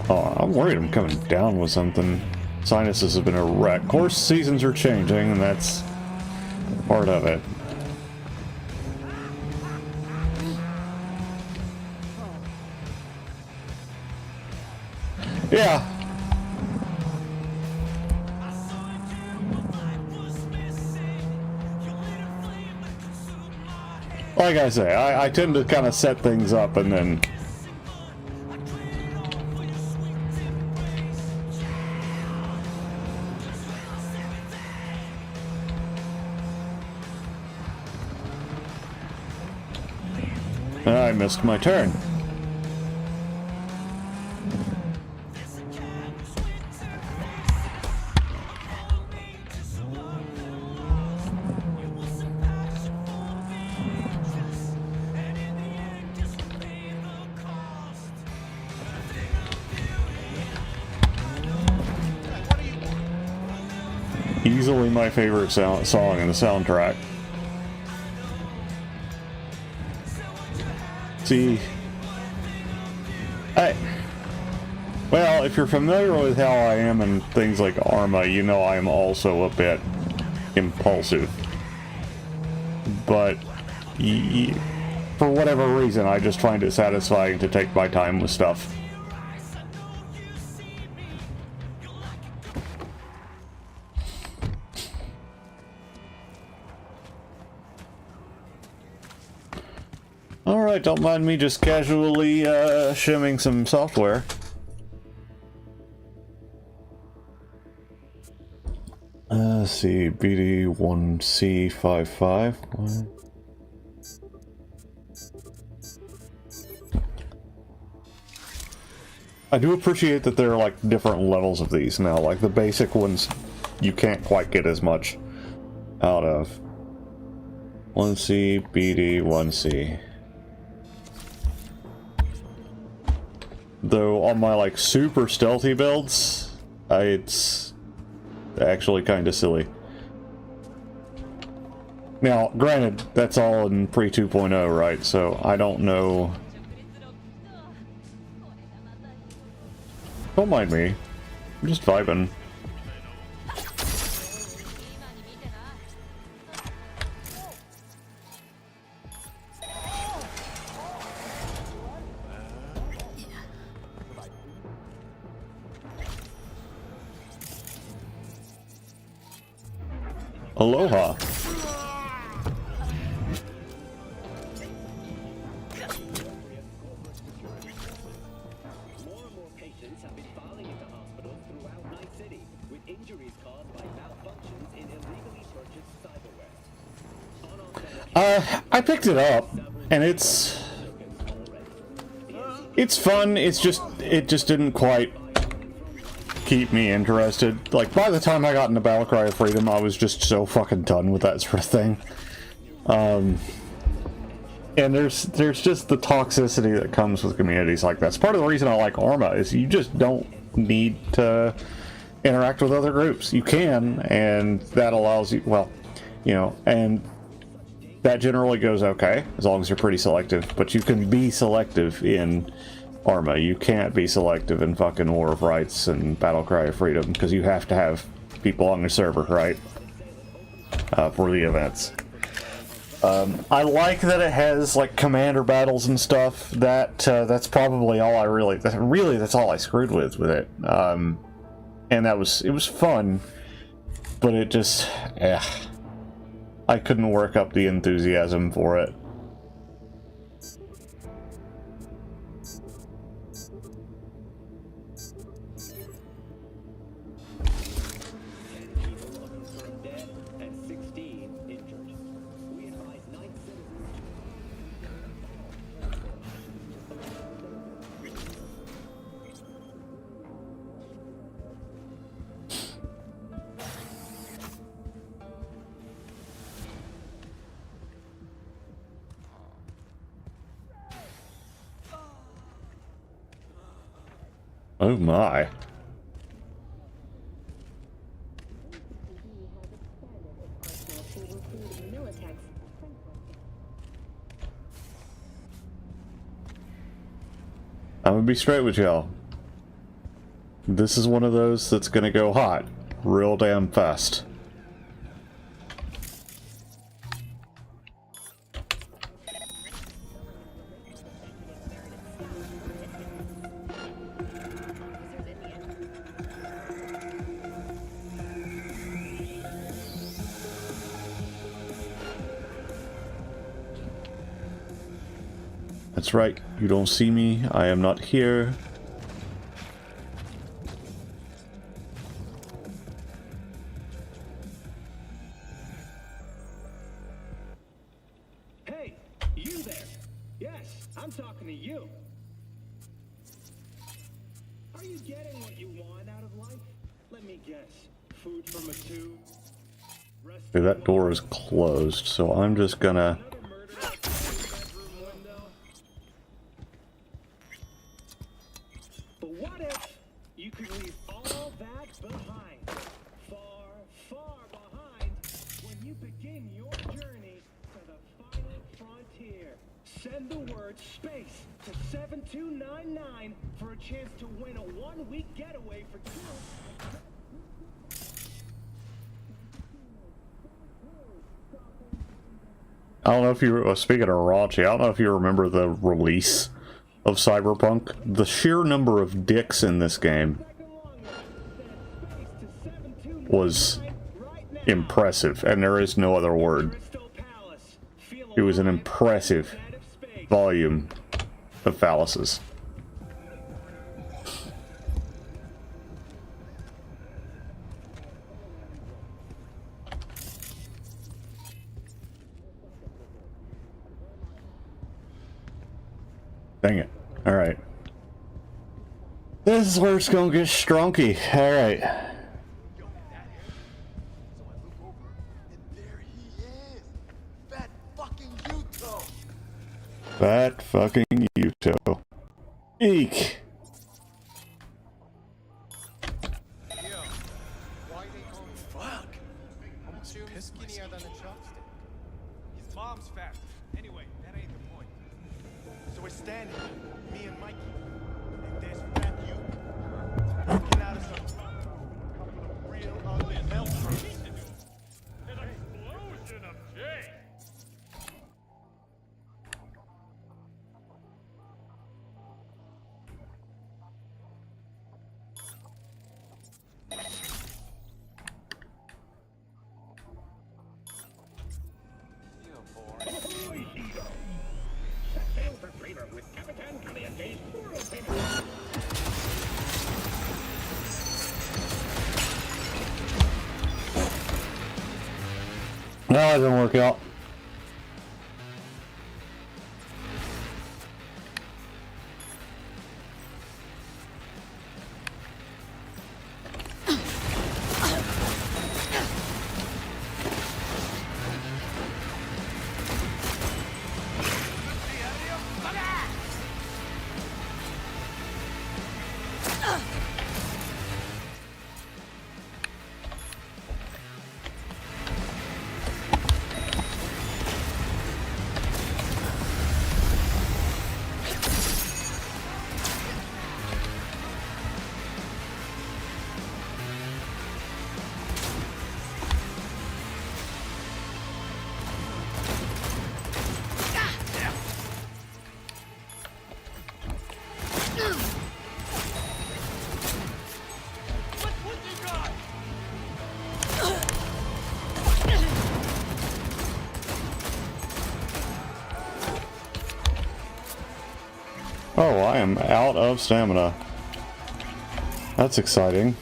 Speaker 1: Oh, I'm worried I'm coming down with something. Sinuses have been a wreck. Of course, seasons are changing, and that's part of it. Yeah. Like I say, I tend to kind of set things up and then... I missed my turn. Easily my favorite song in the soundtrack. See, well, if you're familiar with how I am in things like Arma, you know I am also a bit impulsive. But for whatever reason, I just find it satisfying to take my time with stuff. Alright, don't mind me just casually shimming some software. Let's see, BD1C55. I do appreciate that there are like different levels of these now. Like the basic ones you can't quite get as much out of. 1C, BD, 1C. Though on my like super stealthy builds, it's actually kind of silly. Now, granted, that's all in pre 2.0, right? So I don't know. Don't mind me. I'm just vibing. Aloha.
Speaker 13: More and more patients have been filing into hospitals throughout Night City with injuries caused by malfunctions in illegally purchased cyberware.
Speaker 1: I picked it up, and it's fun. It just didn't quite keep me interested. Like, by the time I got into Battlecry of Freedom, I was just so fucking done with that sort of thing. And there's just the toxicity that comes with communities like that. It's part of the reason I like Arma, is you just don't need to interact with other groups. You can, and that allows you, well, you know, and that generally goes okay, as long as you're pretty selective. But you can be selective in Arma. You can't be selective in fucking War of Rights and Battlecry of Freedom, because you have to have people on the server, right? For the events. I like that it has like commander battles and stuff. That's probably all I really that's all I screwed with it. And it was fun, but it just I couldn't work up the enthusiasm for it. Oh my. I'm gonna be straight with y'all. This is one of those that's gonna go hot real damn fast. That's right, you don't see me, I am not here.
Speaker 5: Hey, you there? Yes, I'm talking to you. Are you getting what you want out of life? Let me guess. Food from a tube?
Speaker 1: Okay, that door is closed, so I'm just gonna...
Speaker 5: But what if you could leave all that behind? Far, far behind when you begin your journey to the final frontier. Send the word SPACE to 7299 for a chance to win a one-week getaway for two.
Speaker 1: I don't know if you... speaking of raunchy, I don't know if you remember the release of Cyberpunk. The sheer number of dicks in this game was impressive, and there is no other word. It was an impressive volume of phalluses. Dang it. Alright. This is where it's gonna get stronky. Alright. That fucking Yuto. Eek!
Speaker 14: Fuck! Almost skinnier than a chopstick. His mom's fat. Anyway, that ain't the point. So we're standing, me and Mikey, and there's fat you looking out of some couple of real ugly maelstroms. An explosion of change!
Speaker 1: No, it didn't work out. Oh, I am out of stamina. That's exciting.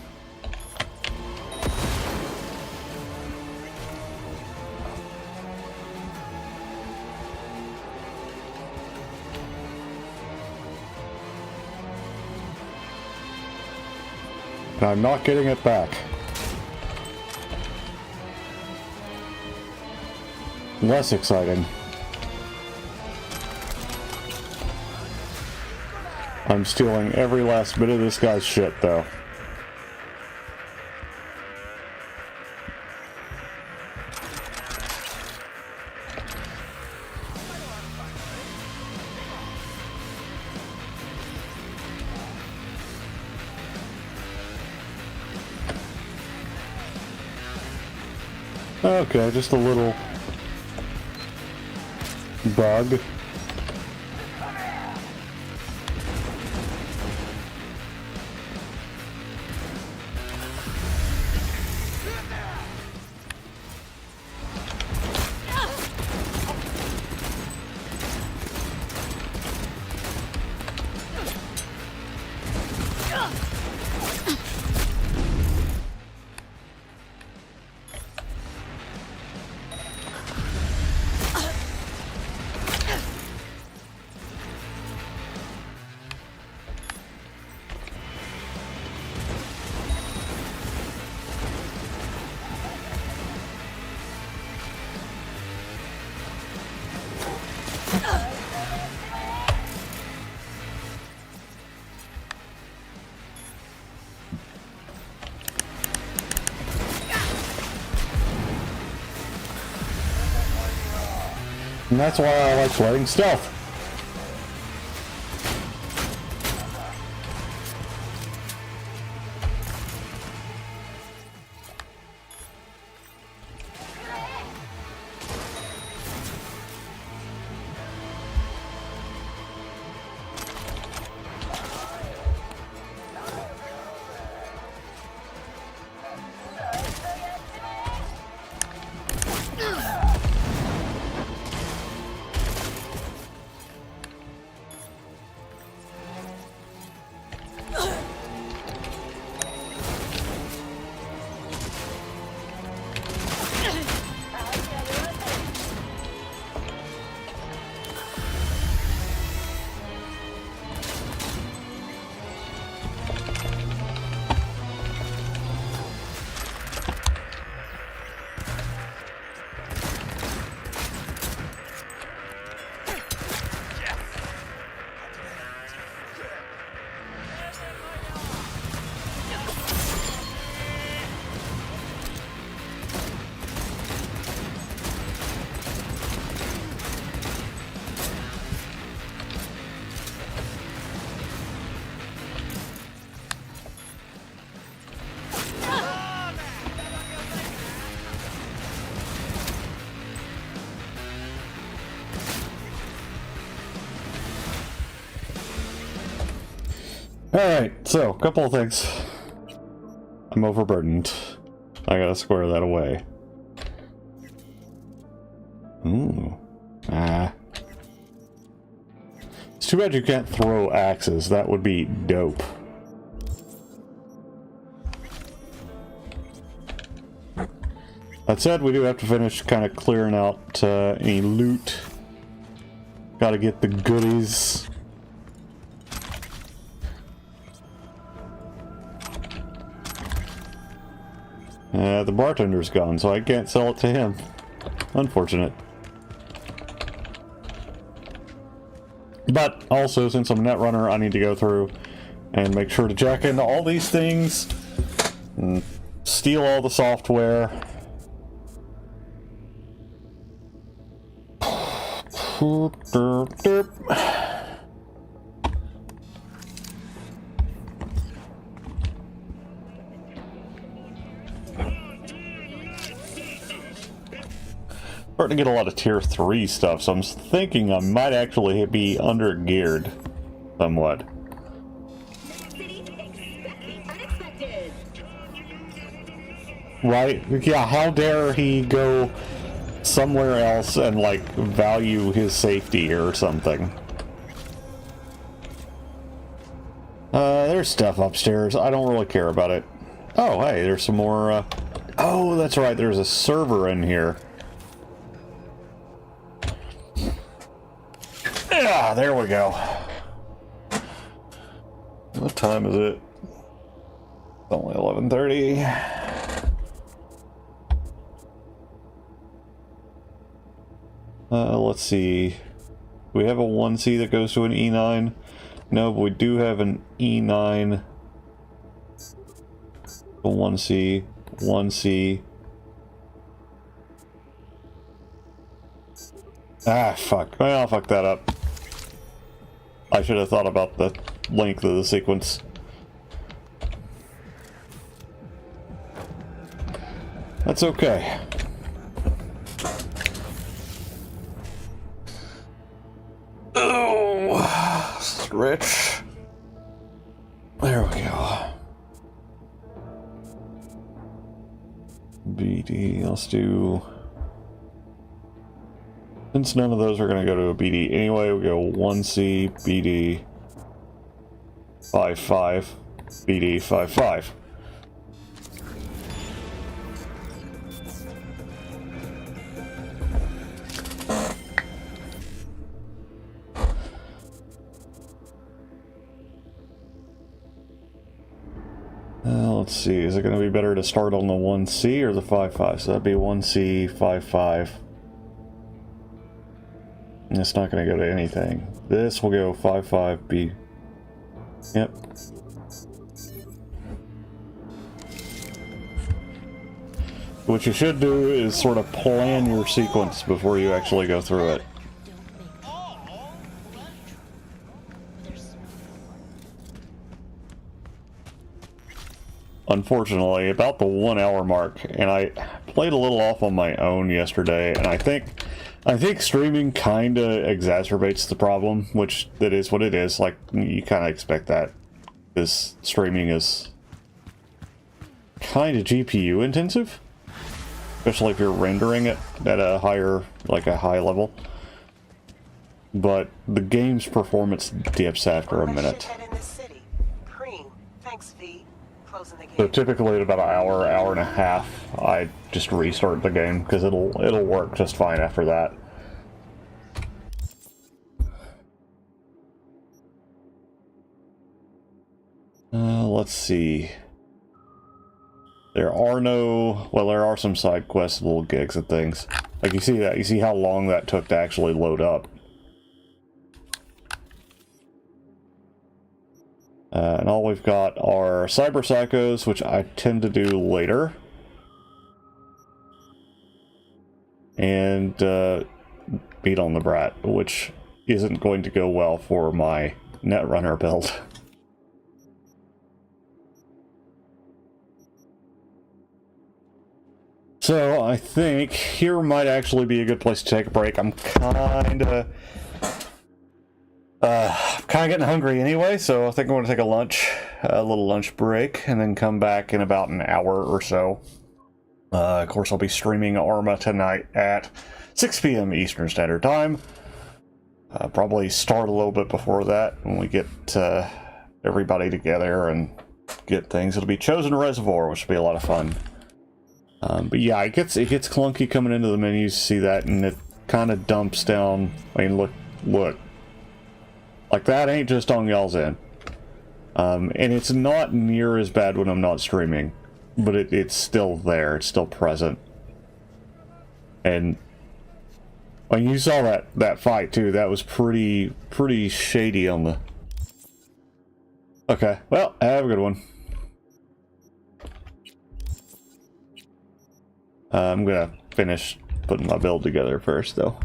Speaker 1: And I'm not getting it back. Less exciting. I'm stealing every last bit of this guy's shit, though. Okay, just a little bug. And that's why I like playing stealth. Alright, so, a couple of things. I'm overburdened. I gotta square that away. Ooh. Ah. It's too bad you can't throw axes. That would be dope. That said, we do have to finish kind of clearing out any loot. Gotta get the goodies. The bartender's gone, so I can't sell it to him. Unfortunate. But also, since I'm a netrunner, I need to go through and make sure to jack into all these things and steal all the software. Starting to get a lot of tier 3 stuff, so I'm thinking I might actually be under geared somewhat. Right? Yeah, how dare he go somewhere else and like value his safety or something. There's stuff upstairs. I don't really care about it. Oh, hey, there's some more, Oh, that's right, there's a server in here. Yeah, there we go. What time is it? It's only 11:30. Let's see. We have a 1C that goes to an E9. No, but we do have an E9. A 1C. 1C. Ah, fuck. Well, I'll fuck that up. I should have thought about the length of the sequence. That's okay. Oh, stretch. There we go. BD, let's do... Since none of those are going to go to a BD anyway, we go 1C, BD, 5-5, BD, 5-5. Let's see, is it going to be better to start on the 1C or the 5-5? So that'd be 1C, 5-5. It's not going to go to anything. This will go 5-5-B. Yep. What you should do is sort of plan your sequence before you actually go through it. Unfortunately, about the 1 hour mark, and I played a little off on my own yesterday, and I think streaming kind of exacerbates the problem, which that is what it is. Like, you kind of expect that. This streaming is kind of GPU intensive, especially if you're rendering it at a higher, like a high level. But the game's performance dips after a minute. So typically at about an hour, hour and a half, I just restart the game because it'll work just fine after that. Let's see. There are some side quests, little gigs and things. Like you see that, you see how long that took to actually load up. And all we've got are cyber psychos, which I tend to do later. And beat on the brat, which isn't going to go well for my Netrunner build. So I think here might actually be a good place to take a break. I'm kind of getting hungry anyway, so I think I'm going to take a little lunch break, and then come back in about an hour or so. Of course, I'll be streaming Arma tonight at 6 p.m. Eastern Standard Time. Probably start a little bit before that when we get everybody together and get things. It'll be Chosen Reservoir, which will be a lot of fun. But yeah, it gets clunky coming into the menus. See that, and it kind of dumps down. I mean, look. Like, that ain't just on y'all's end. And it's not near as bad when I'm not streaming. But it's still there. It's still present. And when you saw that fight, too, that was pretty shady on the... Okay, well, have a good one. I'm gonna finish putting my build together first, though.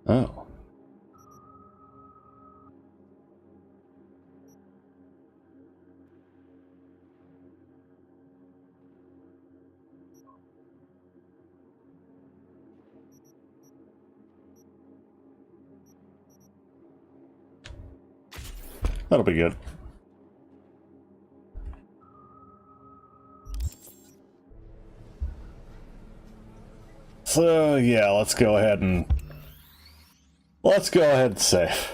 Speaker 1: Oh. That'll be good. So yeah, let's go ahead and save.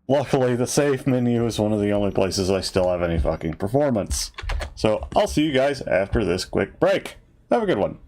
Speaker 1: Luckily, the save menu is one of the only places I still have any fucking performance. So I'll see you guys after this quick break. Have a good one.